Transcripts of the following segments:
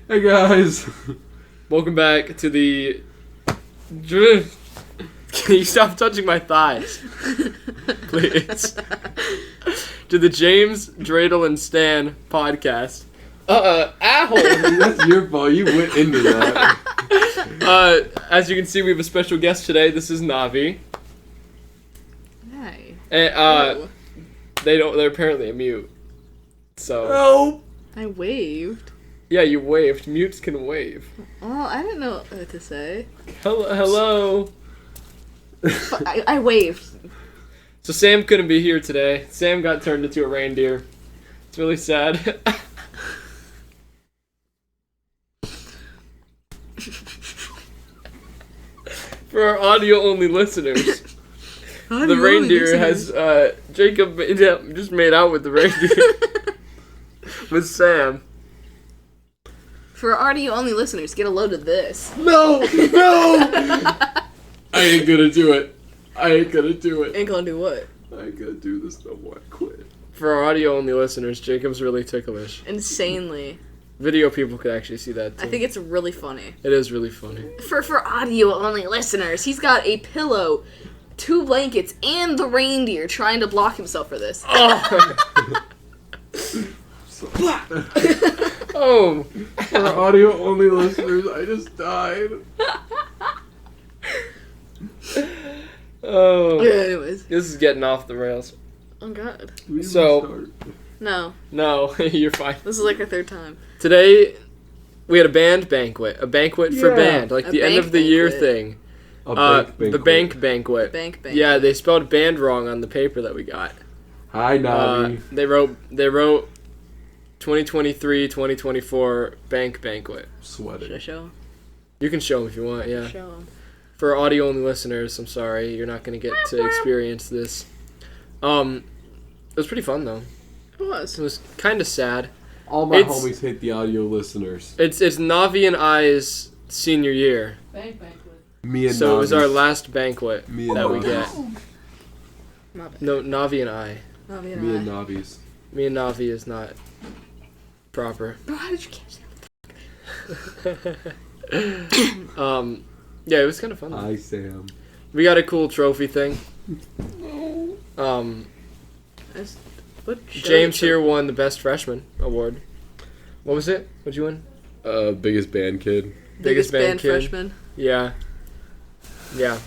Hey guys! Welcome back to the... Can you stop touching my thighs? Please. To the James, Draedle, and Stan podcast. Ow! That's your fault. You went into that. As you can see, we have a special guest today. This is Navi. Hi. And, they're apparently a mute. So... No! I waved. Yeah, you waved. Mutes can wave. Oh, I didn't know what to say. Hello. I waved. So Sam couldn't be here today. Sam got turned into a reindeer. It's really sad. For our audio-only listeners, the reindeer has, Jacob just made out with the reindeer. With Sam. For audio-only listeners, get a load of this. No! I ain't gonna do it. Ain't gonna do what? I ain't gonna do this no more. I quit. For our audio-only listeners, Jacob's really ticklish. Insanely. Video people could actually see that, too. I think it's really funny. It is really funny. For audio-only listeners, he's got a pillow, 2 blankets, and the reindeer trying to block himself for this. Oh! Oh! For audio only listeners, I just died. Oh. Anyways. This is getting off the rails. Oh, God. So- No. No, you're fine. This is like our 3rd time. Today, we had a band banquet. A banquet for band. Like A the end bank of the year banquet. thing. The bank banquet. Bank. Yeah, they spelled band wrong on the paper that we got. Hi, Navi. They wrote 2023-2024 bank banquet. Sweating. Should I show him? You can show them if you want, yeah. Show him. For audio-only listeners, I'm sorry, you're not going to get to experience this. It was pretty fun, though. It was. It was kind of sad. All my It's- homies hate the audio listeners. It's Navi and I's senior year. Bank banquet. Me and So Navi. it was our last banquet Me and that we Navi. get. My bad. No, Navi and I. Navi Me and and I. Navi's. Me and Navi is not proper. Bro, how did you catch that? Yeah, it was kind of fun. Hi, Sam. We got a cool trophy thing. James here won the best freshman award. What was it? What'd you win? Biggest band kid. Biggest band kid. freshman. Yeah. Yeah.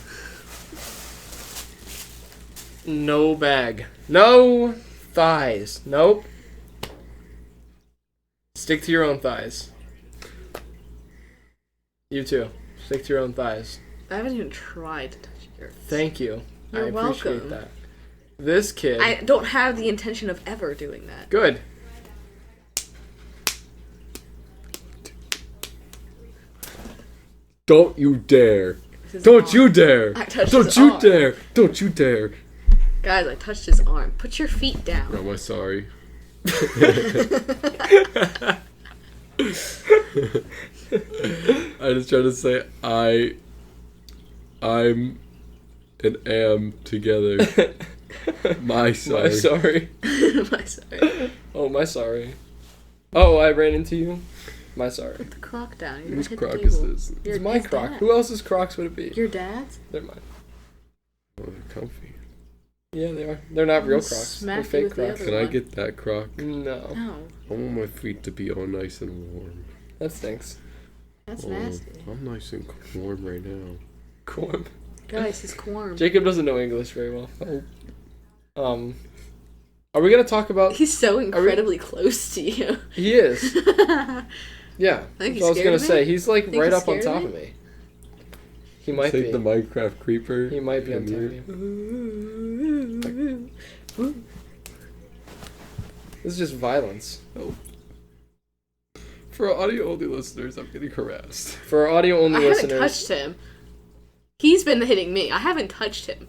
No bag. No thighs. Nope. Stick to your own thighs. You too. Stick to your own thighs. I haven't even tried to touch yours. Thank you. You're I appreciate welcome. that. This kid. I don't have the intention of ever doing that. Good. Don't you dare. His Don't arm. you dare. I touched Don't his you arm. dare. Don't you dare. Guys, I touched his arm. Put your feet down. Oh, I'm sorry. I just tried to say I'm and am together. My sorry. My sorry. My sorry. Oh, my sorry. Oh, I ran into you. My sorry. Put the crock down. You're Whose gonna hit crock the is table. this? Your It's my his crock. dad. Who else's crocs would it be? Your dad's? They're mine. Oh, they're comfy. Yeah, they are. They're not real I'll crocs. smack They're you fake with the crocs. other Can I one. get that croc? No. No, I want my feet to be all nice and warm. That stinks. that's Oh, nasty. I'm nice and warm right now. Corn. Guys, he's corn. Jacob doesn't know English very well. Are we gonna talk about? He's so incredibly close to you. He is. Yeah. Think That's he's what I was scared gonna of me? say. He's like Think right he's up on scared top of of me. He might Take be. the Minecraft creeper. He might be on and top of you. This is just violence. Oh. For audio only listeners, I'm getting harassed. For our audio only I haven't listeners. touched him. He's been hitting me. I haven't touched him.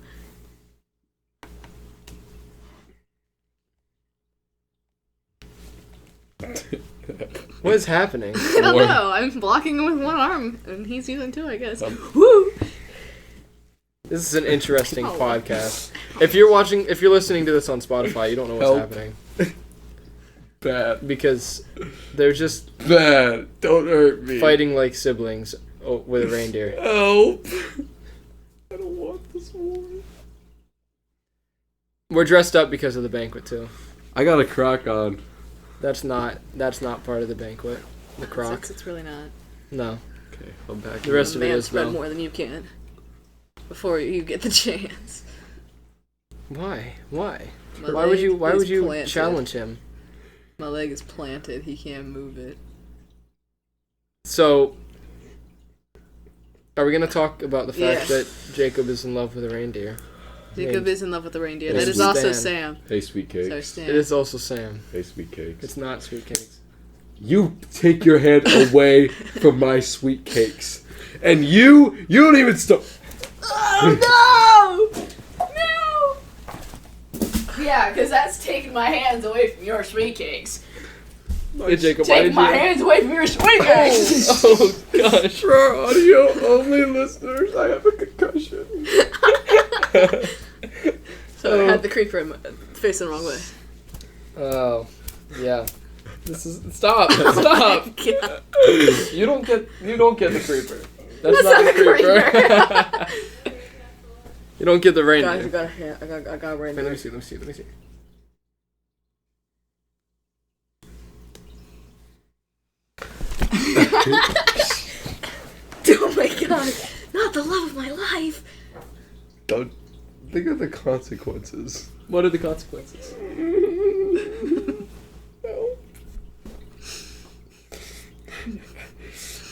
What is happening? I don't Or- know. I'm blocking him with one arm, and he's using 2, I guess. Um, Woo! This is an interesting Oh. podcast. If you're listening to this on Spotify, you don't know what's Help. happening. Bad. because they're just Bad. Don't hurt me. fighting like siblings with a reindeer. Help. I don't want this war. We're dressed up because of the banquet too. I got a crock on. That's not part of the banquet. The croc. It's really not. No. Okay, I'm back. The rest of it Man is spread though. more than you can before you get the chance. Why? My Why would you leg is planted. challenge him? My leg is planted. He can't move it. So, are we gonna talk about the fact Yeah. that Jacob is in love with a reindeer? Jacob is in love with the reindeer. Yes, That is we also stand. Sam. Hey, sweet So cakes. Stan. It is also Sam. Hey, sweet cakes. It's not sweet cakes. You take your hand away from my sweet cakes. And you don't even stop. Oh no! No! Yeah, because that's taking my hands away from your sweet cakes. Hey Jacob, why Take did my you? hands away from your sweet cakes. Oh gosh. For our audio only listeners, I have a concussion. So I had the creeper facing the wrong way. Oh, yeah. This is stop. Stop. Yeah. You don't get the creeper. That's That's not the a creeper. You don't get the Guys, reindeer. I got a Wait, reindeer. let me see. Oh my god! Not the love of my life. Don't think of the consequences. What are the consequences?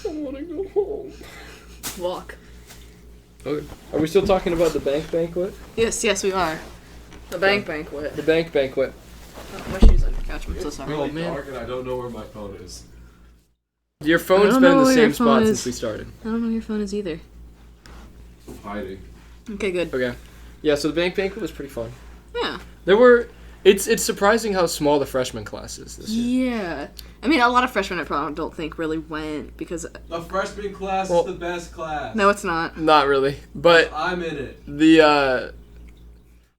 I want to go home. Walk. Okay. Are we still talking about the banquet? Yes, we are. The banquet. The banquet. Oh, my shoes on your couch. I'm so sorry. Oh, man. Dark and I don't know where my phone is. Your I phone's don't been in know the where your same spot phone since is. we started. I don't know where your phone is either. I'm hiding. Okay, good. Okay. Yeah, so the banquet was pretty fun. Yeah. It's surprising how small the freshman class is this year. Yeah. I mean, a lot of freshmen I probably don't think really went because... The freshman class Well- is the best class. No, it's not. Not really. But I'm in it.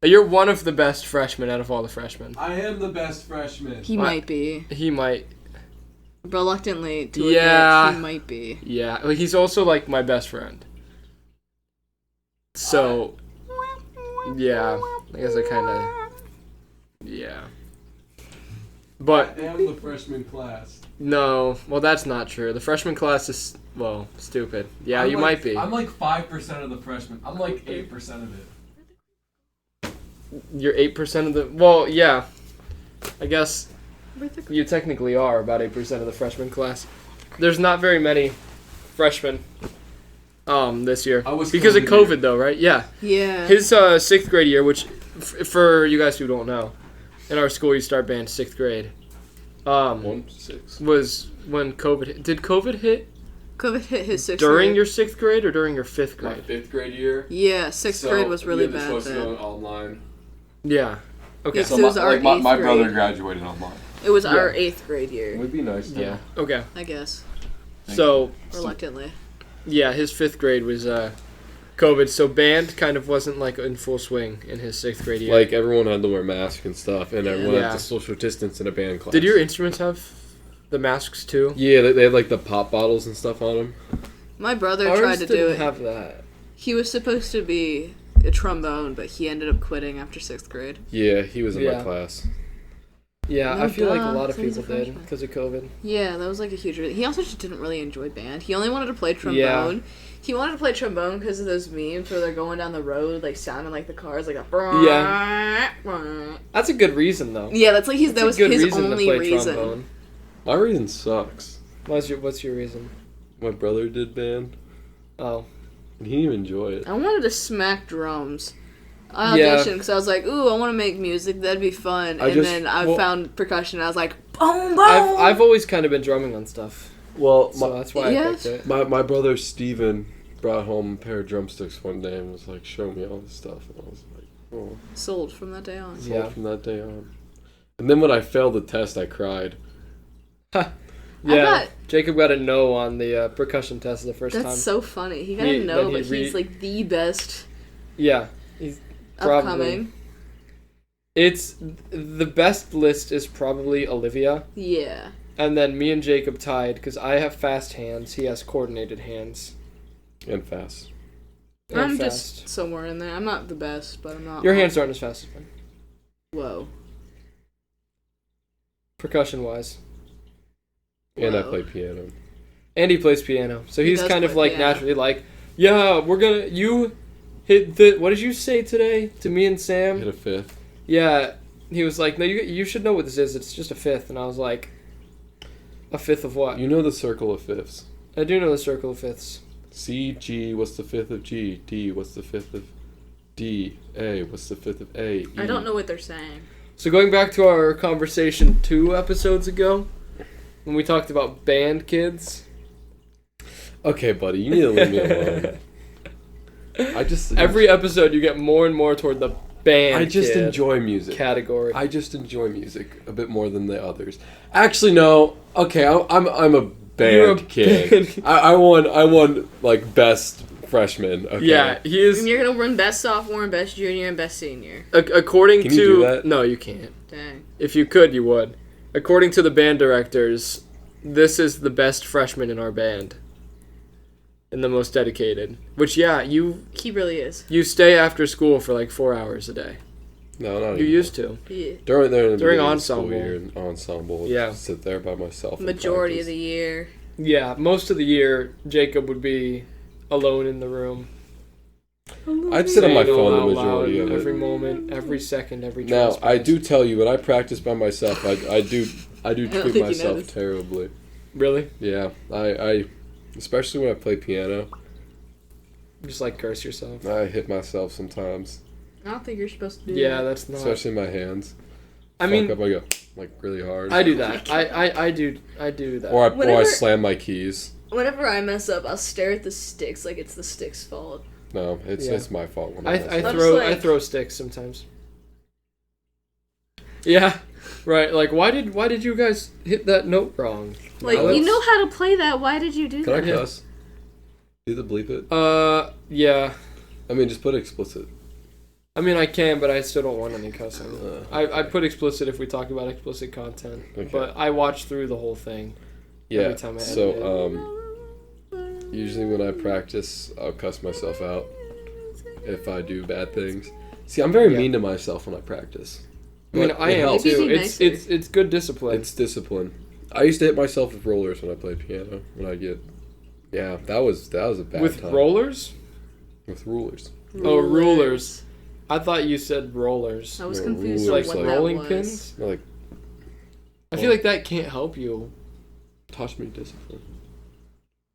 you're one of the best freshmen out of all the freshmen. I am the best freshman. He What? might be. He might. Reluctantly to Yeah. admit, he might be. Yeah. Well, he's also like my best friend. So, yeah. I guess I kind of... Yeah. But, I am the freshman class. no. Well, that's not true. The freshman class is, well, stupid. Yeah, I'm you like- might be. I'm like 5% of the freshmen. I'm like 8% of it. You're 8% of the... Well, yeah. I guess you technically are about 8% of the freshman class. There's not very many freshmen this year. I was Because of COVID COVID, though, right? Yeah. Yeah. His 6th grade year, which, for you guys who don't know, in our school you start band 6th grade, 1-6. was when COVID hit. Did COVID hit COVID hit his 6th during grade. your 6th grade or during your 5th My grade? 5th grade year. Yeah, 6th grade was really we were bad supposed to go then. online. Yeah. Okay. Yeah, So it was our my 8th brother grade. graduated online. It was our Yeah. 8th grade year, It would be nice. To Yeah. Okay. I guess. So, Reluctantly. yeah, his 5th grade was COVID, so band kind of wasn't like in full swing in his 6th grade year. Like everyone had to wear masks and stuff, and everyone Yeah. had to social distance in a band class. Did your instruments have the masks too? Yeah, they had like the pop bottles and stuff on them. My brother Ours tried to do didn't it. have that. He was supposed to be a trombone, but he ended up quitting after 6th grade. Yeah, he was in Yeah. my class. Yeah, No I feel like a duh, lot of so he's a people did freshman. because of COVID. Yeah, that was like a huge... He also just didn't really enjoy band. He only wanted to play trombone. He wanted to play trombone because of those memes where they're going down the road, like, sounding like the cars, like a... Yeah. That's a good reason though. Yeah, that's like that That's was a good his reason only to play reason. trombone. My reason sucks. What's your reason? My brother did band, Oh. and he didn't even enjoy it. I wanted to smack drums. I Yeah. auditioned because I was like, ooh, I want to make music. That'd be fun. And then I found percussion. And I was like, boom, boom. I've always kind of been drumming on stuff, Well, so that's why I Yeah. picked it. my brother Steven brought home a pair of drumsticks one day and was like, "Show me all this stuff," and I was like, "Oh." Sold from that day on. Sold Yeah. from that day on. And then when I failed the test, I cried. Yeah, Jacob got a no on the percussion test the first That's time. so funny. He got He- to know, then he but he's like the best Yeah, he's probably. upcoming. It's the best list is probably Olivia, Yeah. and then me and Jacob tied because I have fast hands. He has coordinated hands. And fast. And I'm fast. just somewhere in there. I'm not the best, but I'm not. Your hands aren't as fast as mine. Whoa. Percussion wise. And I Whoa. play piano. And he plays piano. So He he's does kind of play like piano. naturally like, yeah, you hit the, what did you say today to me and Sam? Hit a fifth. Yeah, he was like, no, you should know what this is. It's just a fifth. And I was like, a fifth of what? You know the circle of fifths. I do know the circle of fifths. C, G, what's the fifth of G? D, what's the fifth of D? A, what's the fifth of A? E. I don't know what they're saying. So going back to our conversation 2 episodes ago, when we talked about band kids. Okay, buddy, you need to leave me alone. Every episode you get more and more toward the band I just kid enjoy music. category. I just enjoy music a bit more than the others. Actually, no. Okay, I'm a You're a band kid. band- I won like best freshman. Okay. Yeah, he is. And you're gonna win best sophomore, and best junior, and best senior. According Can to you do that? no, you can't. Dang. If you could, you would. According to the band directors, this is the best freshman in our band, and the most dedicated. Which, yeah, you He really is. stay after school for like 4 hours a day. No, not You anymore. used to. Yeah. During During ensemble. ensemble. Year, and ensemble. I'd Yeah. sit there by myself. and Majority of practice. the year. Yeah, most of the year, Jacob would be alone in the room. I'd sit on my saying phone out the loud majority of every it. moment, every second, every Now, transpass. I do tell you, when I practice by myself, I do don't treat think you myself noticed. terribly. Really? Yeah, I especially when I play piano, Just like curse yourself. I hit myself sometimes, I don't think you're supposed to do Yeah, that. that's not. especially my hands. I mean, Fuck up, I go like really hard. I do that. I do that. or I Whenever- slam my keys. Whenever I mess up, I'll stare at the sticks like it's the sticks' fault. No, it's Yeah. it's my fault when I, I mess I'm up. just I like- throw sticks sometimes. Yeah, right. Like why did you guys hit that note wrong? Like, No, you that's- know how to play that. Why did you do Can I that? Yeah. cuss? Do the bleep it? Yeah. I mean, just put explicit. I mean, I can, but I still don't want any cussing. Okay. I put explicit if we talk about explicit content, Okay. but I watch through the whole thing. Yeah. every time I edit So usually when I practice, I'll cuss myself out if I do bad things. See, I'm very Yeah. mean to myself when I practice. I mean, But I it am helps. Maybe too. be It's nicer. it's good discipline. It's discipline. I used to hit myself with rollers when I played piano. When I get, yeah, that was a bad with time. rollers. With rulers. Oh, rulers. I thought you said rollers. I was No, confused rulers, with Like what rolling that was. pins. Like I feel like that can't help you. taught me discipline.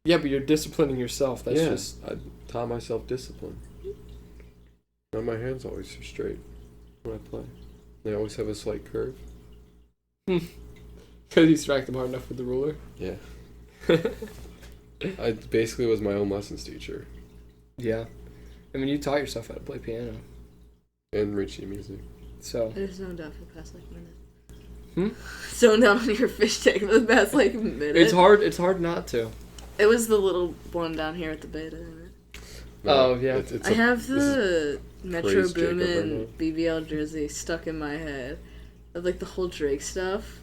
Yeah, but you're disciplining yourself. That's yeah, just I taught myself discipline. Now my hands always are straight when I play. They always have a slight curve. because you strike them hard enough with the ruler. Yeah. I basically was my own lessons teacher Yeah. I mean, you taught yourself how to play piano. and Richie music. So, I just zoned out for the past like minute. Hmm? Zoned out on your fish tank for the past like minute. it's hard not to. It was the little one down here at the beta. Oh, yeah. It's I a- have this the Metro praise Jacob right Boomin BBL jersey stuck in my head. Of like the whole Drake stuff.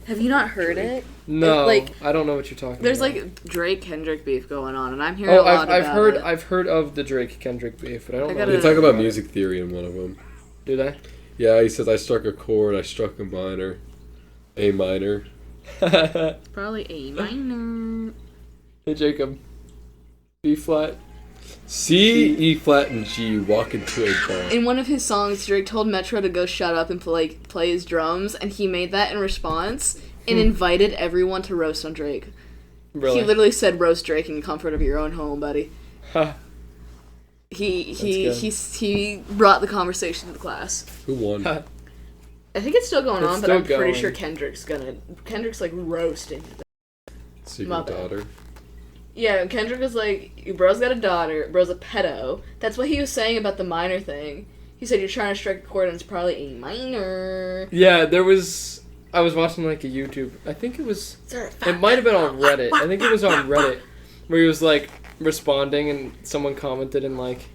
Have you not heard it? No, like, I don't know what you're talking There's about. like Drake Kendrick beef going on, and I'm hearing Oh, a lot I've about heard it. I've heard of the Drake Kendrick beef, but I don't I know. gotta- They talk about music theory in one of them. Do they? Yeah, he says I struck a chord, I struck a minor, A minor. Probably A minor. Hey Jacob, B flat. C, E flat, and G walk into a bar. In one of his songs, Drake told Metro to go shut up and play his drums, and he made that in response and invited everyone to roast on Drake. Really? He literally said, "Roast Drake in the comfort of your own home, buddy." Ha. He brought the conversation to the class. Who won? I think it's still going It's on, but still I'm pretty going. sure Kendrick's like roasting. Secret Mother. daughter. Yeah, Kendrick was like, "Your bro's got a daughter. Bro's a pedo." That's what he was saying about the minor thing. He said you're trying to strike a chord and it's probably A minor. Yeah, there was. I was watching like a YouTube. I think it was. It might have been on Reddit. I think it was on Reddit, where he was like responding, and someone commented and like,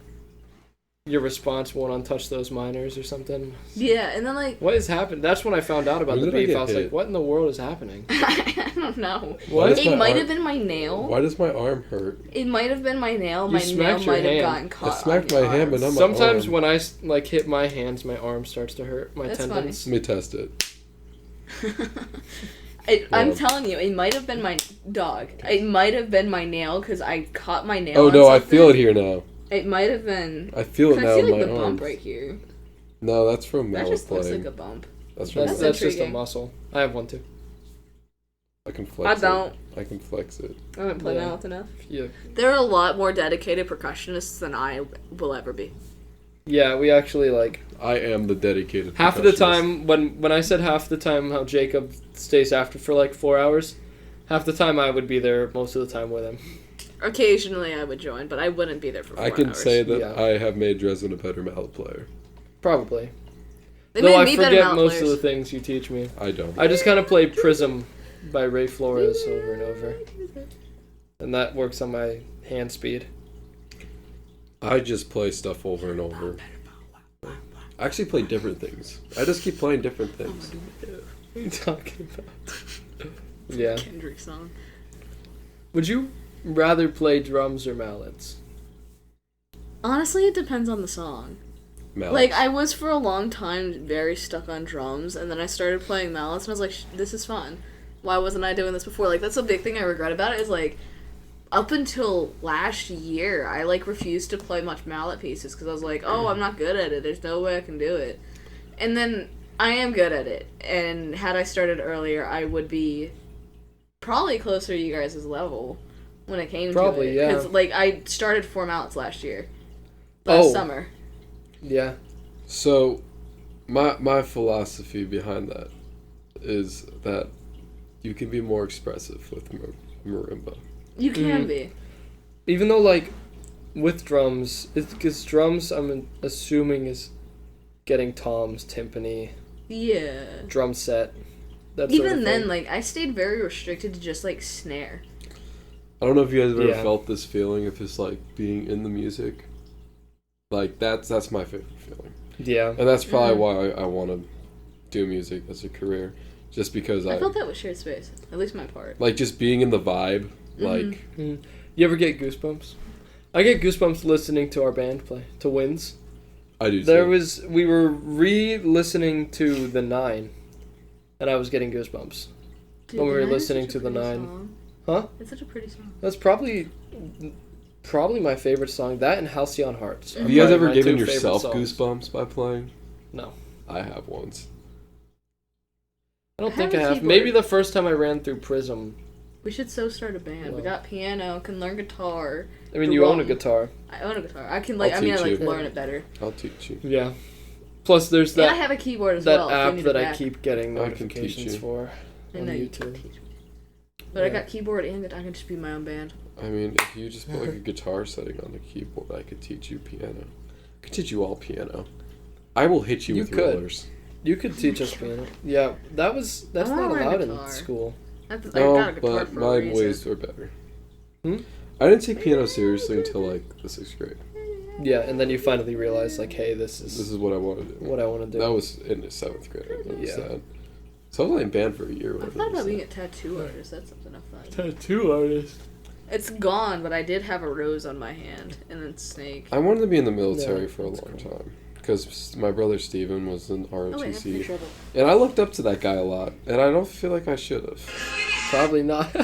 your response won't untouch those minors or something. Yeah, and then like What has happened? That's when I found out about When the did I beef. get I was hit? like, what in the world is happening? I don't know. Why does It my might arm- have been my nail. Why does my arm hurt? It might have been my nail. You My nail smacked your might have hand. gotten caught. I smacked on my your hand, but arms. not my Sometimes arm. when I like hit my hands, my arm starts to hurt. My That's tendons. Let me test it. I'm Well. telling you, it might have been my dog. It might have been my nail because I caught my nail. Oh on no, I something. feel it here now. It might have been. I feel it 'Cause now I see in like my the arm. bump right here. No, that's from That mallet just looks playing. like a bump. That's from That's That's just a intriguing. muscle. I have one too. I can flex I don't. it. I can flex it. I haven't played Yeah. mallet enough. Yeah. There are a lot more dedicated percussionists than I will ever be. Yeah, we actually like I am the dedicated half of the percussionist. time when I said half the time how Jacob stays after for like 4 hours, half the time I would be there most of the time with him. Occasionally I would join, but I wouldn't be there for 4 I can hours. say that Yeah. I have made Dresden a better mallet player. Probably. They Though made I me better forget mallet most players. of the things you teach me. I don't. I just kind of play Prism by Ray Flores over and over. And that works on my hand speed. I just play stuff over and over. I actually play different things. I just keep playing different things. What are you talking about? Yeah. Kendrick song. Would you rather play drums or mallets? Honestly, it depends on the song. Mallets. Like, I was for a long time very stuck on drums, and then I started playing mallets, and I was like, this is fun. Why wasn't I doing this before? Like, that's a big thing I regret about it, is like, up until last year, I like refused to play much mallet pieces, because I was like, oh, I'm not good at it, there's no way I can do it. And then, I am good at it, and had I started earlier, I would be probably closer to you guys' level when it came Probably, to it. yeah. Because, like, I started 4 mallets last year. Last summer. Yeah. So, my philosophy behind that is that you can be more expressive with marimba. You can be. Even though, like, with drums, because drums, I'm assuming, is getting toms, timpani, Yeah. drum set. That sort Even of then, thing. like, I stayed very restricted to just, like, snare. I don't know if you guys have ever Yeah. felt this feeling of just like being in the music. Like that's my favorite feeling, Yeah. and that's probably why I want to do music as a career, just because I felt that with Shared Space. At least my part. like just being in the vibe. Like You ever get goosebumps? I get goosebumps listening to our band play, to Winds. I do. We were re-listening to The Nine, and I was getting goosebumps. Dude, When we The were Nine is listening such a to The pretty Nine. song. Huh? It's such a pretty song. That's probably my favorite song. That and Halcyon Hearts. Have you guys Probably ever my given 2 favorite yourself songs. goosebumps by playing? No. I have once. I don't I think have I a have. keyboard. Maybe the first time I ran through Prism. We should so start a band. We Well. got piano, can learn guitar. I mean, you own a Drum. guitar. I own a guitar. I can, like, I'll I mean, I, teach like, you. learn it better. I'll teach you. Yeah. Plus, there's And I that have a keyboard as that well. if you app need that it I back. keep getting I can teach notifications you. for I on know you YouTube. can teach me. But I Yeah. got keyboard and I can just be my own band. I mean, if you just put like a guitar setting on the keyboard, I could teach you piano. I could teach you all piano. I will hit you You with could. rollers. You could teach us piano. Yeah, that's I not wanna learn allowed in guitar. school. I got No, a guitar but for my a reason. ways are better. Hmm? I didn't take piano seriously until like the 6th grade. Yeah, and then you finally realize, like, hey, this This is is what I want to do. what I want to do. That was in the 7th grade. I noticed Yeah. that. So I was only in band for a year. I when I thought about noticed being that. a tattoo artist. That's something I've thought. Tattoo artist. It's gone, but I did have a rose on my hand and then snake. I wanted to be in the military Yeah, for a that's long cool. time because my brother Steven was in Oh wait, I have to ROTC, make trouble. and I looked up to that guy a lot, and I don't feel like I should have. Probably not.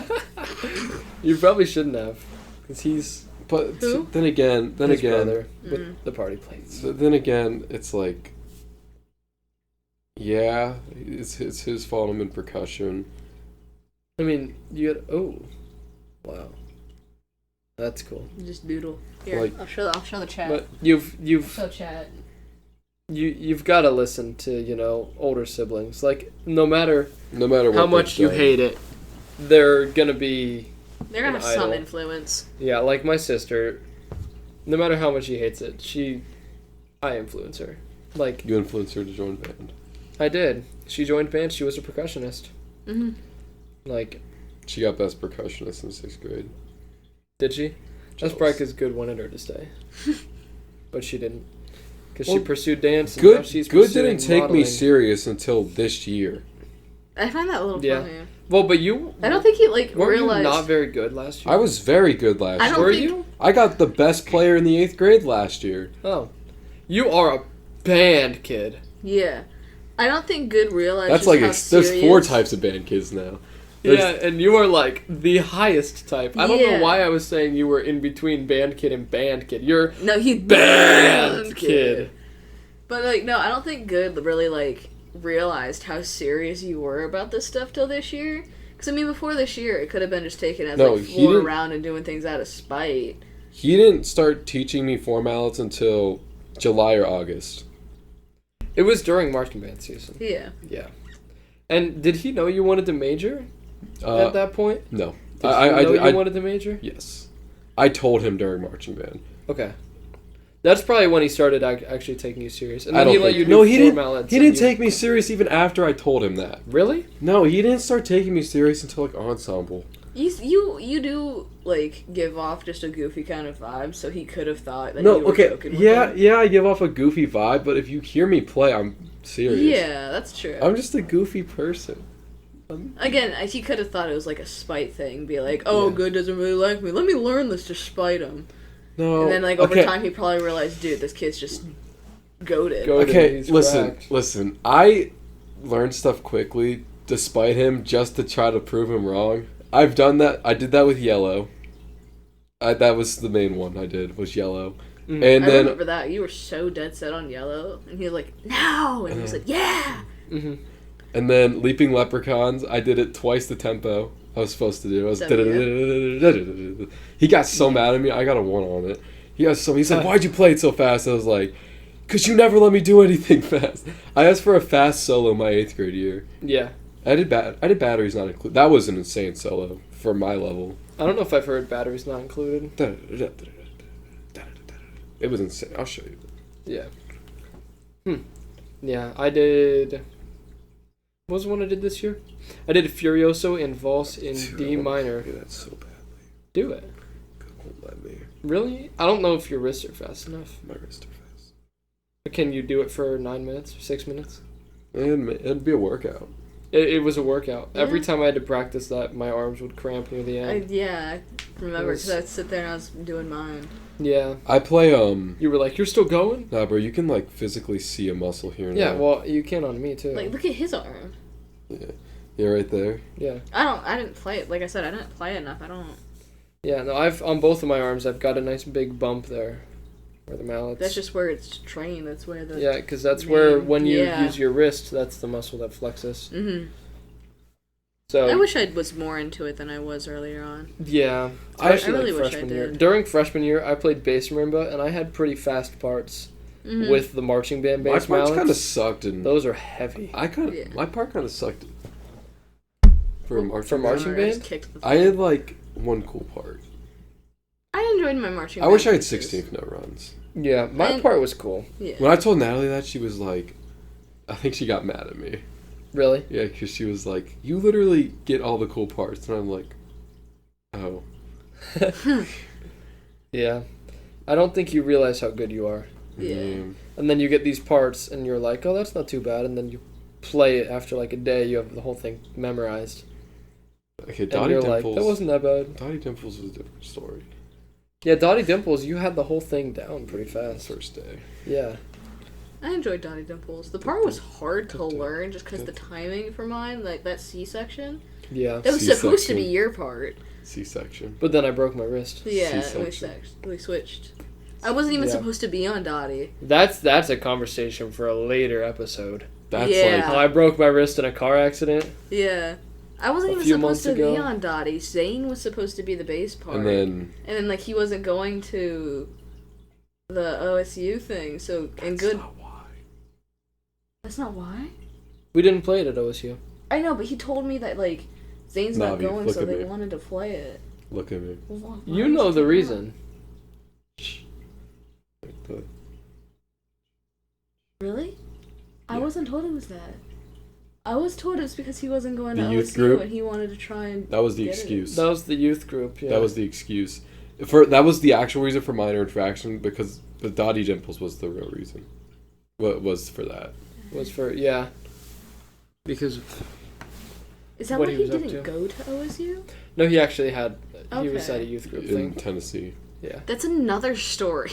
You probably shouldn't have, because he's But Who? then again, his brother Mm. with the party plates. so then again, it's like, yeah, it's his fault. I'm in percussion. I mean, you had wow, that's cool. Just doodle. Here, Like- I'll show the chat. But you've Show chat. you've got to listen to older siblings. Like no matter No matter what how much they've you done. hate it, they're gonna be They're gonna An have some idol. influence. yeah. Like my sister, no matter how much she hates it, I influence her. Like You influenced her to join band. I did. She joined band. She was a percussionist. Mm-hmm. Like She got best percussionist in 6th grade. did she? That's Jealous. probably 'cause good wanted her to stay, but she didn't. because she pursued dance. And now Good she's Good pursuing didn't take me modeling. serious until this year. I find that a little Yeah. funny. Well, but you I don't think he like weren't realized. you not very good last year. I was very good last I year. don't Were think- you? I got the best player in the 8th grade last year. Oh, you are a band kid. Yeah, I don't think Good realized. That's just like how there's 4 serious- types of band kids now. There's- Yeah, and you are like the highest type. I don't Yeah. know why I was saying you were in between band kid and band kid. You're No, he's band kid. But like, no, I don't think Good really like realized how serious you were about this stuff till this year. Because I mean, before this year, it could have been just taken as No, like he fooling didn't- around and doing things out of spite. He didn't start teaching me four mallets until July or August. It was during marching band season. Yeah. Yeah. And did he know you wanted to major Uh, at that point? no. Did I he know I you wanted to major? yes. I told him during marching band. Okay. That's probably when he started actually taking you serious. And I then don't he let think- you do no, he four didn't. mallets. He and didn't you- take me serious even after I told him that. Really? No, he didn't start taking me serious until like ensemble. You do like give off just a goofy kind of vibe, so he could have thought that No, you were okay, joking with yeah, him. yeah, I give off a goofy vibe, but if you hear me play, I'm serious. Yeah, that's true. I'm just a goofy person. Again, he could have thought it was like a spite thing, be like, "Oh, Yeah. Good doesn't really like me. Let me learn this to spite him." No. And then like over okay. time, he probably realized, "Dude, this kid's just goated." Goated. Okay, He's listen, cracked. listen. I learned stuff quickly despite him just to try to prove him wrong. I've done that. I did that with Yellow. That was the main one I did, was Yellow. Mm. And I then remember that you were so dead set on Yellow, and he was like, "No," and he was like, "Yeah." Mm-hmm. and then Leaping Leprechauns, I did it twice the tempo I was supposed to do. I was W. He got so mad at me, I got a 1 on it. He said, "Why'd you play it so fast?" I was like, "'Cause you never let me do anything fast." I asked for a fast solo my 8th grade year. Yeah. I did batteries not included. That was an insane solo for my level. I don't know if I've heard batteries not included. It was insane. I'll show you. Yeah. Yeah, I did... What was the one I did this year? I did Furioso and Valse in D minor. Do that so badly. Do it. Won't let me. Really? I don't know if your wrists are fast enough. My wrists are fast. But can you do it for 9 minutes or 6 minutes? It'd be a workout. It was a workout. Yeah. Every time I had to practice that, my arms would cramp near the I end. remember because I'd sit there and I was doing mine. Yeah. I play You were like, you're still going? Nah, bro, you can like physically see a muscle here and Yeah, there. well, you can on me too. Like, look at his arm. Yeah, right there. Yeah. I didn't play it. Like I said, I didn't play enough. I don't. Yeah, no, I've on both of my arms, I've got a nice big bump there, where the mallets. That's just where it's trained. That's where the. Yeah, because that's where when you Yeah. use your wrist, that's the muscle that flexes. Mhm. So I wish I was more into it than I was earlier on. yeah, I especially really like wish I freshman year. did. During freshman year, I played bass marimba, and I had pretty fast parts Mhm. with the marching band My bass parts kind of mallets. sucked, and Those are heavy. Yeah. my part kind of sucked. For marching. For marching I just band? kicked the I had like one cool part. I enjoyed my marching. I wish I band had pieces. 16th note runs. Yeah, my And- part was cool. Yeah. When I told Natalie that, she was like, I think she got mad at me. Really? Yeah, because she was like, "You literally get all the cool parts," and I'm like, "Oh." Yeah. I don't think you realize how good you are. Yeah. And then you get these parts, and you're like, oh, that's not too bad. And then you play it after like a day, you have the whole thing memorized. Okay, And Dottie you're Dimples. like, that wasn't that bad. Dottie Dimples was a different story. Yeah, Dottie Dimples, you had the whole thing down pretty fast. First day. Yeah. I enjoyed Dottie Dimples. The part was hard to learn just because the timing for mine, like that C section, Yeah. that was supposed to be C-section. your part. C-section. But then I broke my wrist. Yeah, C-section. we switched. I wasn't even Yeah. supposed to be on Dottie. That's a conversation for a later episode. That's Yeah. How I broke my wrist in a car accident. Yeah. I wasn't A even few supposed months to ago. be on Dottie. Zane was supposed to be the bass part. and then like he wasn't going to the OSU thing, so and that's good. not why. That's not why. We didn't play it at OSU. I know, but he told me that like Zane's not Navi, going, look so at they me. wanted to play it. Look at me. Well, why You is know it the not? reason. Really? I Yeah. wasn't told it was that. I was told it was because he wasn't going The to youth OSU group? and he wanted to try and. That was the Get it. excuse. That was the youth group, yeah. That was the excuse. That was the actual reason for minor infraction, because the Dottie Dimples was the real reason. What was for that? Was for because Is that what why he he was up didn't to. go to OSU? No, he actually had. He was Okay. at a youth group In thing. Tennessee. Yeah, That's another story.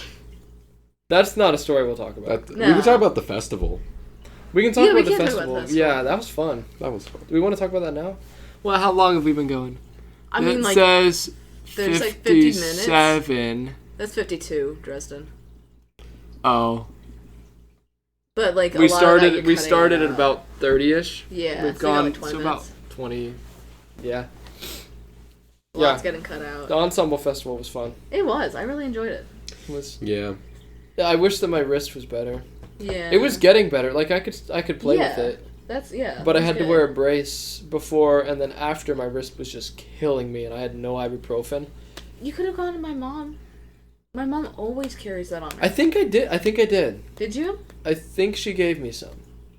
that's not a story we'll talk about. We No. can talk about the festival. We can talk Yeah, we about the can talk festival. about the festival. Yeah, that was fun. That was fun. Do we want to talk about that now? Well, how long have we been going? I mean, like, says there's like 50 minutes. 57. That's 52, Dresden. Oh, But like we a lot of that started. you're We cutting started out. at about 30ish. Yeah, We've so we got, gone like 20 to minutes. about 20. Yeah, Lots getting cut out. the ensemble festival was fun. It was. I really enjoyed it. It was. Yeah. Yeah, I wish that my wrist was better. Yeah. It was getting better. Like I could play with Yeah. it, But but I that's had to good. wear a brace before, and then after my wrist was just killing me, and I had no ibuprofen. You could have gone to my mom. My mom always carries that on her. I think I did. Did you? I think she gave me some.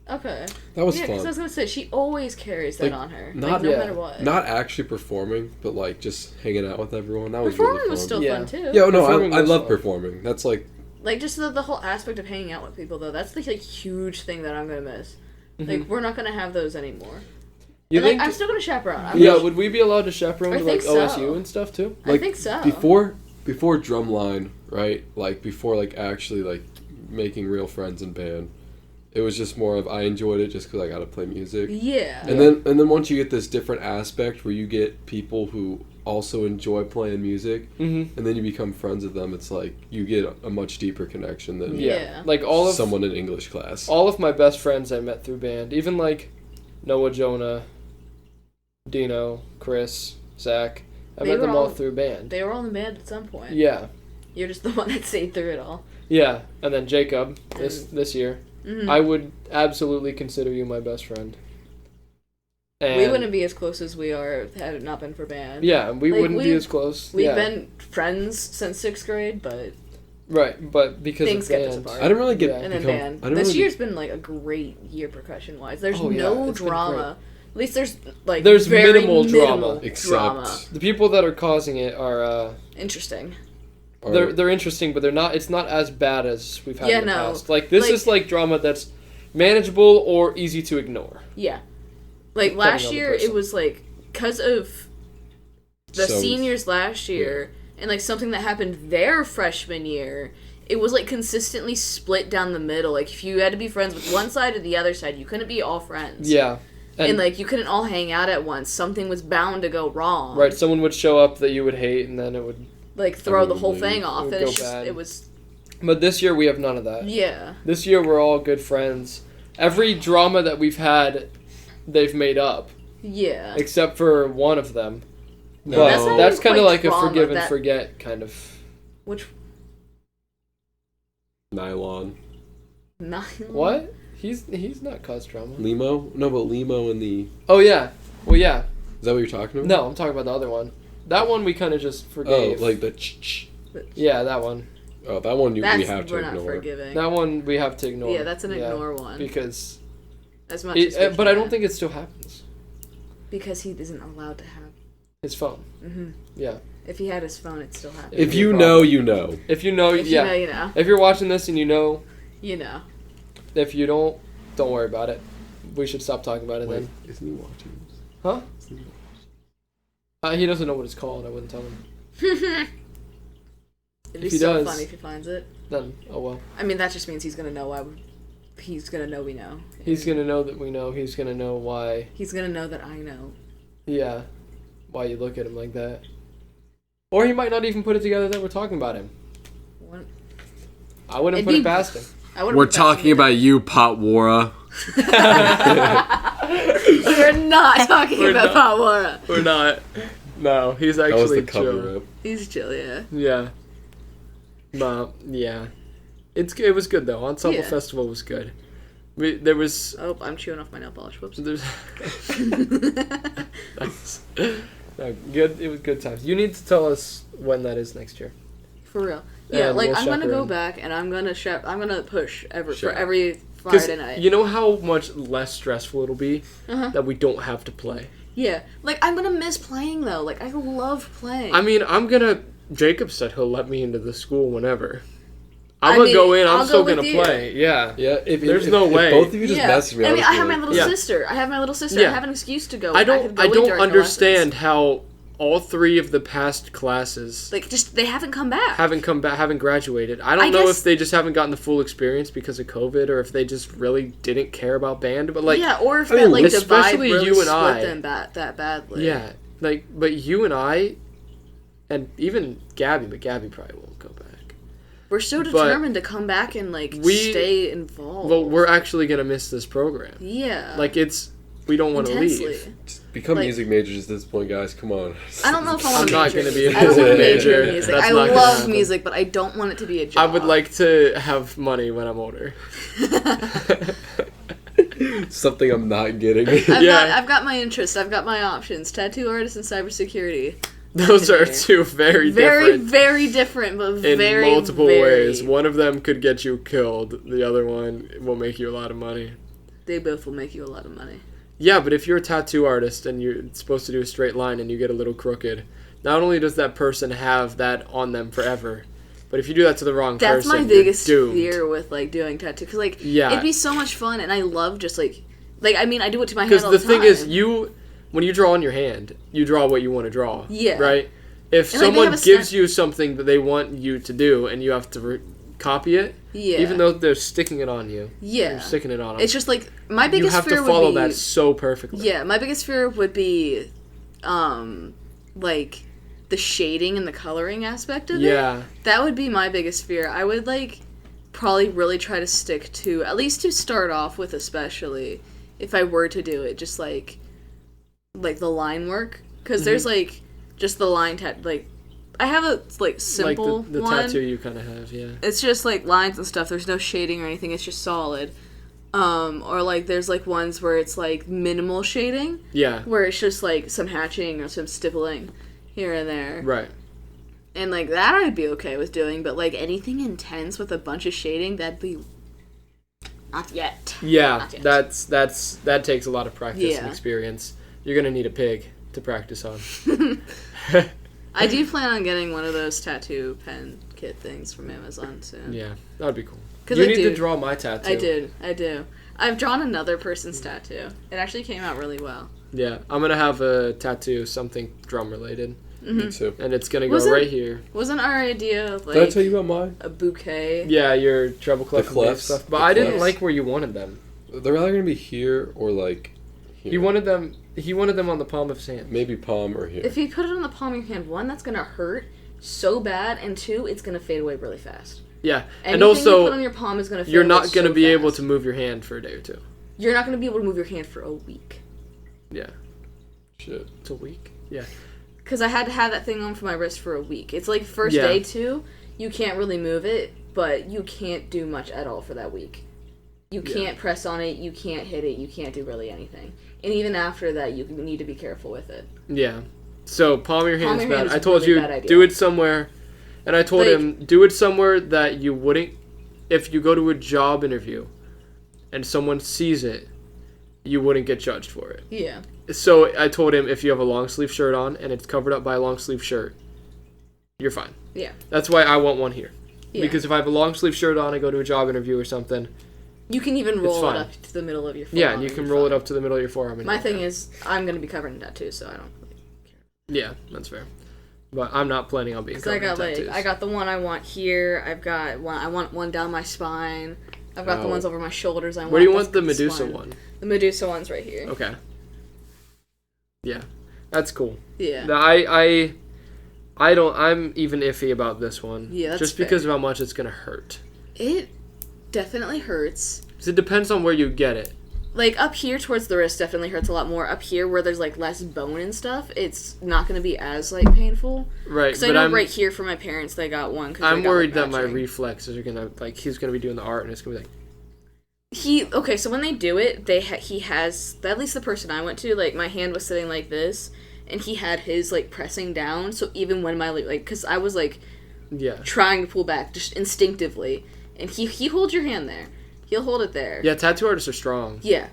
Okay. That was Yeah, because I fun. was gonna say she always carries that Like, on her. not- Like, no yeah. matter what. Not actually performing, but like just hanging out with everyone. That was Performing really fun. was still Yeah. fun too. Yeah, no, Performing I was love fun. performing. That's like Like just the whole aspect of hanging out with people though. That's the like huge thing that I'm gonna miss. Mhm. Like we're not gonna have those anymore. You And, think? like, I'm still gonna chaperone. Yeah, would we be allowed to chaperone I to like think so. OSU and stuff too? I like, think so. before drumline, right? Like before like actually like making real friends in band. It was just more of I enjoyed it just because I got to play music. Yeah. And then once you get this different aspect where you get people who also enjoy playing music, Mm-hmm. and then you become friends with them, it's like you get a much deeper connection than Yeah. Like all of someone in English class. all of my best friends I met through band, even like Noah, Jonah, Dino, Chris, Zach. I They met were them all all- through band. They were all in the band at some point. Yeah, You're just the one that stayed through it all. yeah, and then Jacob this year. Mhm. I would absolutely consider you my best friend. And We wouldn't be as close as we are had it not been for band. Yeah, we Like, wouldn't be we've- as close. We've yeah. been friends since 6th grade, but Right, but because things of kept us band. apart. I didn't really get Yeah. and then become, band. I didn't This really year's been like a great year percussion wise. There's Oh, yeah, no it's been drama. At least there's like There's very minimal drama. Except- drama. The people that are causing it are Interesting. or- they're interesting, but they're not. It's not as bad as we've had Yeah, in the no. past. Like this Like- is like drama that's manageable or easy to ignore. Yeah. Like Depending last on the year, it person. was like because of the So- seniors last year and like something that happened their freshman year. It was like consistently split down the middle. Like if you had to be friends with one side or the other side, you couldn't be all friends. Yeah, And like you couldn't all hang out at once. Something was bound to go wrong. right, someone would show up that you would hate, and then it would. Like throw the whole Everyone thing off, would and go it's just bad. it was But this year we have none of that. yeah. This year we're all good friends. Every drama that we've had, they've made up, Yeah. except for one of them. No. But That's not that's even kind of quite like a drama, forgive and that- forget kind of. Which Nylon. nine? What? He's not caused drama. Limo? No, but Limo and the... Oh yeah. Well yeah. Is that what you're talking about? No, I'm talking about the other one. That one we kind of just Oh, forgave. like the ch-ch. Yeah, that one. Oh, that one we That's have to we're not ignore. forgiving. That one we have to ignore. Yeah, that's an ignore one. Because As much as we but I can. don't think it still happens. because he isn't allowed to have. His phone. Hmm Yeah. If he had his phone, it still happened. If It'd be a you problem. know, you know. If you know, If yeah. you know, you know. If you're watching this and you know, You know. if you don't worry about it. We should stop talking about it Wait, then. isn't he watching this? Huh? Isn't he- He doesn't know what it's called. I wouldn't tell him. It'd be If he so does- funny if he finds it. Then oh well. I mean, that just means he's gonna know why. He's gonna know we know. He's gonna know that we know. He's gonna know why. He's gonna know that I know. Yeah. Why you look at him like that. Or he might not even put it together that we're talking about him. What? I wouldn't It'd put be- it past him. I wouldn't We're put that to talking me. about you, Potwara. We're not talking We're about not. Pawara. We're not. No, he's That was actually the cover chill. up. He's chill, yeah. Yeah. No, yeah. It was good though. Ensemble Yeah. Festival was good. There was Oh, I'm chewing off my nail polish. Whoops. there's nice. No, good. It was good times. You need to tell us when that is next year. For real. Yeah, And like we'll I'm gonna go chaperone. back and I'm gonna I'm gonna push for Sure. every Because Friday night. you know how much less stressful it'll be Uh-huh. that we don't have to play. Yeah, like I'm gonna miss playing though. Like I love playing. I mean, Jacob said he'll let me into the school whenever. I'm gonna go in. I'm I'll still go gonna with you. play. Yeah. Yeah, There's no way. If both of you just message me, I I'll mean, just I be have my like, little Yeah. sister. I have my little sister. Yeah. I have an excuse to go. I could go don't in during her understand lessons. how all 3 of the past classes Like, just they haven't come back. haven't graduated. I don't I know guess- if they just haven't gotten the full experience because of COVID, or if they just really didn't care about band. But like, yeah, or if I mean, that like divide especially really you and split I. them that badly. yeah, like, but you and I, and even Gabby, but Gabby probably won't go back. We're so But determined to come back and like stay involved. Well, we're actually gonna miss this program. yeah, Like, we don't want to intensely. leave. just become like- music majors at this point, guys. Come on. I don't know if I I'm want to not major. gonna be a I don't want to music major major. in music. That's I not gonna love happen. music, but I don't want it to be a job. I would like to have money when I'm older. Something I'm not getting. I've got my interests. I've got my options. Tattoo artist and cybersecurity. Those are Here. 2 very Very, different very different, but in very multiple very, ways. One of them could get you killed. The other one will make you a lot of money. They both will make you a lot of money. Yeah, but if you're a tattoo artist and you're supposed to do a straight line and you get a little crooked, not only does that person have that on them forever, but if you do that to the wrong That's person, my biggest you're doomed. fear with like doing tattoo, because like Yeah. it'd be so much fun, and I love just like I mean I do it to my hand Because all the the thing time. is, when you draw on your hand, you draw what you want to draw. Yeah. Right? If And, like, they someone have a gives snap- you something that they want you to do and you have to copy it, Yeah. even though they're sticking it on you, yeah, you're sticking it on them. it's just like my you biggest have fear to follow would be that so perfectly. yeah, my biggest fear would be like the shading and the coloring aspect of it. Yeah. That would be my biggest fear. I would like probably really try to stick to, at least to start off with, especially if I were to do it, just like the line work, because there's like just the line like I have a like simple like the one. tattoo you kind of have, yeah. It's just like lines and stuff. There's no shading or anything. It's just solid. Or like there's like ones where it's like minimal shading, Yeah. where it's just like some hatching or some stippling here and there. Right. And like that I'd be okay with doing, but like anything intense with a bunch of shading, that'd be not yet. Yeah, Not yet. that takes a lot of practice and Yeah. experience. You're gonna need a pig to practice on. I do plan on getting one of those tattoo pen kit things from Amazon soon. Yeah, that would be cool. 'Cause You I need do. to draw my tattoo. I do. I've drawn another person's tattoo. It actually came out really well. Yeah, I'm gonna have a tattoo, something drum related, Me too. and it's gonna go Was it- right here. Wasn't our idea like Did I tell you about mine? a bouquet? Yeah, your treble clef and bass clefs. stuff. But The I didn't clefs. like where you wanted them. They're either gonna be here or like here. He wanted them on the palm of his hand. Maybe palm or here. If you put it on the palm of your hand, one, that's gonna hurt so bad, and two, it's gonna fade away really fast. Yeah, Anything and you put also on your palm is gonna fade you're away not gonna so be able fast. to move your hand for a day or two. You're not gonna be able to move your hand for a week. Yeah, Shit. it's a week. Yeah. Because I had to have that thing on for my wrist for a week. It's like first Yeah. day too, you can't really move it, but you can't do much at all for that week. You Yeah. can't press on it, you can't hit it, you can't do really anything. And even after that, you need to be careful with it. Yeah. So palm of your Palm hand's of your bad. hand is I told really you bad idea. do it somewhere, and I told Like- him do it somewhere that you wouldn't. If you go to a job interview, and someone sees it, you wouldn't get judged for it. Yeah. So I told him if you have a long sleeve shirt on and it's covered up by a long sleeve shirt, you're fine. Yeah. That's why I want one here. Yeah. Because if I have a long sleeve shirt on, I go to a job interview or something. You can even roll it fine. up to the middle of your forearm. Yeah, and you can roll it up to the middle of your forearm. And My thing is, I'm going to be covered in tattoos, so I don't really care. Yeah, that's fair. But I'm not planning on being Because covered in tattoos. I got the one I want here. I've got one. I want one down my spine. I've got the Oh. ones over my shoulders. Where do you want the Medusa one? The Medusa one's right here. Okay. Yeah, that's cool. Yeah. No, I'm even iffy about this one. Yeah, that's just fair. because of how much it's gonna hurt. It definitely hurts. 'Cause it depends on where you get it. Like up here towards the wrist definitely hurts a lot more. Up here where there's like less bone and stuff, it's not going to be as like painful. Right, Because I but know I'm right here for my parents they got one. Cause I'm they got, worried like, that my matching. reflexes are gonna he's gonna be doing the art and it's gonna be like Okay, so when they do it, he has, at least the person I went to, like my hand was sitting like this, and he had his like pressing down. So even when my like, because I was like yeah. trying to pull back just instinctively, and he holds your hand there. He'll hold it there. Yeah, tattoo artists are strong. Yeah.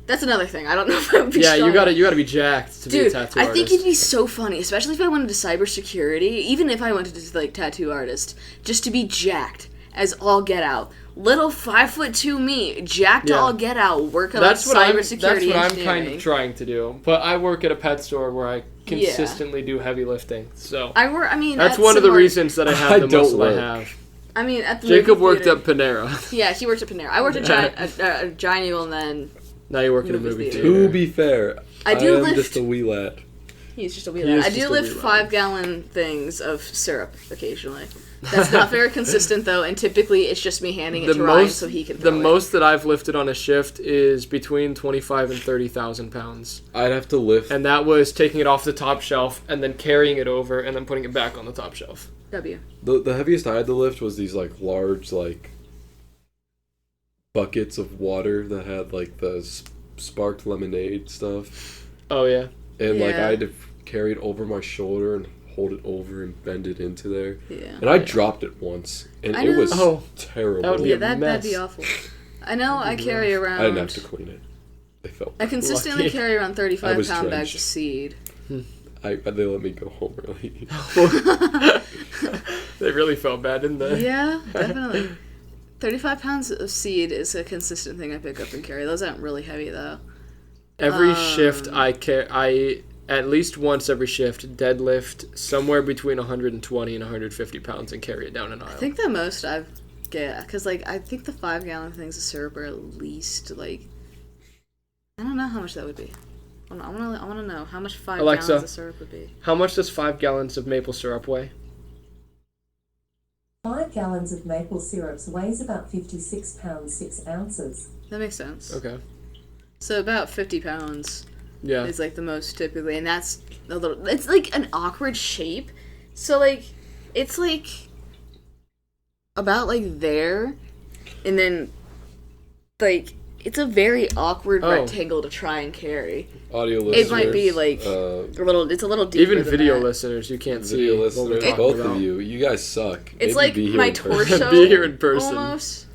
That's another thing. I don't know if I would be Yeah, strong. you gotta be jacked to be a Dude, tattoo I artist. think it'd be so funny, especially if I went into cybersecurity, even if I went into like tattoo artist, just to be jacked as all get out. Little 5'2" me, jacked to all get out, working on cybersecurity engineering. That's what I'm kind of trying to do. But I work at a pet store where I consistently do heavy lifting. So that's one of the reasons that I have the muscle I have. I mean, at the Jacob worked at Panera. Yeah, he worked at Panera. I worked at Giant Eagle, and then now you work at a movie theater. To be fair, I am just a wee lad. He's just a wee lad. I do lift 5-gallon things of syrup occasionally. That's not very consistent, though, and typically it's just me handing it to Ryan so he can throw it. The most that I've lifted on a shift is between 25 and 30,000 pounds. I'd have to lift. And that was taking it off the top shelf and then carrying it over and then putting it back on the top shelf. W. The heaviest I had to lift was these, like, large, like, buckets of water that had, like, the sparked lemonade stuff. Oh, yeah. And, like, I had to carry it over my shoulder and hold it over and bend it into there. Yeah. And I dropped it once, and it was terrible. That would be that'd be awful. I know I carry around... I didn't have to clean it. They felt I consistently carry around 35-pound bags of seed. They let me go home early. They really felt bad, didn't they? Yeah, definitely. 35 pounds of seed is a consistent thing I pick up and carry. Those aren't really heavy, though. Every shift I at least once every shift deadlift somewhere between 120 and 150 pounds and carry it down an aisle. I think the most I've because like I think the 5-gallon things of syrup are at least like I don't know how much that would be. I want to know how much 5 Alexa, gallons of syrup would be. How much does 5 gallons of maple syrup weigh? 5 gallons of maple syrup weighs about 56 pounds 6 ounces. That makes sense. Okay. So about 50 pounds. Yeah. Is like the most typically, and that's a little. It's like an awkward shape, so like it's like about like there, and then like it's a very awkward rectangle to try and carry. Audio listeners, it might be like a little. It's a little deeper. Even than video that. listeners, you can't see. Video listeners, both of you guys suck. It's Maybe like my torso. Be here in person. Almost.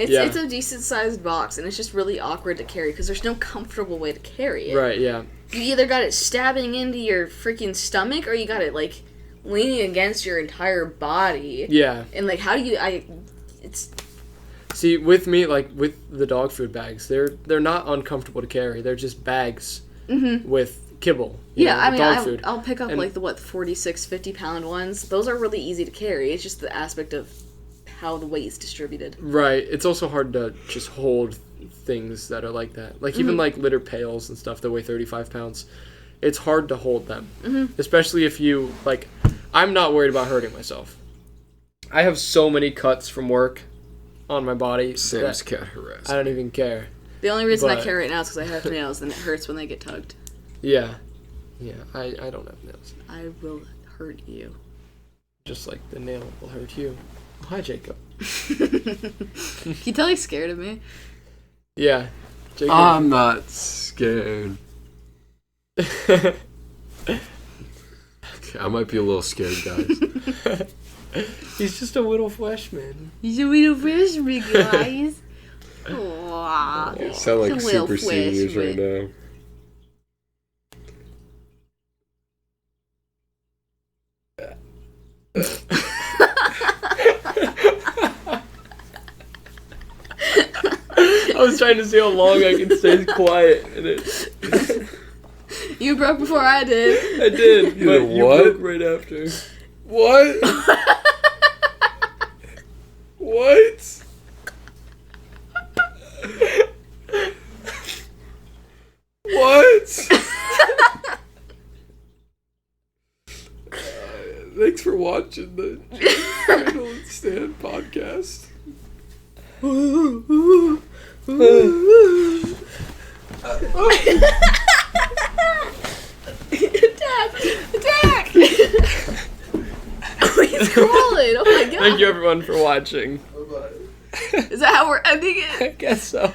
It's a decent sized box, and it's just really awkward to carry because there's no comfortable way to carry it. Right, yeah. You either got it stabbing into your freaking stomach, or you got it like leaning against your entire body. Yeah. And like, how do you? See, with me, like with the dog food bags, they're not uncomfortable to carry. They're just bags with kibble. Yeah, dog food. I'll pick up like the 46, 50-pound ones. Those are really easy to carry. It's just the aspect of how the weight is distributed. Right. It's also hard to just hold things that are like that. Like even like litter pails and stuff that weigh 35 pounds. It's hard to hold them. Especially if you, like, I'm not worried about hurting myself. I have so many cuts from work on my body. Sam's cat harassed. I don't even care. The only reason I carry it now is because I have nails and it hurts when they get tugged. Yeah. Yeah, I don't have nails. I will hurt you. Just like the nail will hurt you. Oh, hi, Jacob. Can you tell he's scared of me? Yeah. Jacob. I'm not scared. Okay, I might be a little scared, guys. He's just a little freshman. He's a little freshman, guys. Aww. You sound like super seniors right now. I was trying to see how long I could stay quiet, and it. You broke before I did. I did, but you what? broke right after. What? What? What? Thanks for watching the Draedle and Stan podcast. Attack! Oh, he's crawling. Oh my god. Thank you everyone for watching. Bye-bye. Is that how we're ending it? I guess so.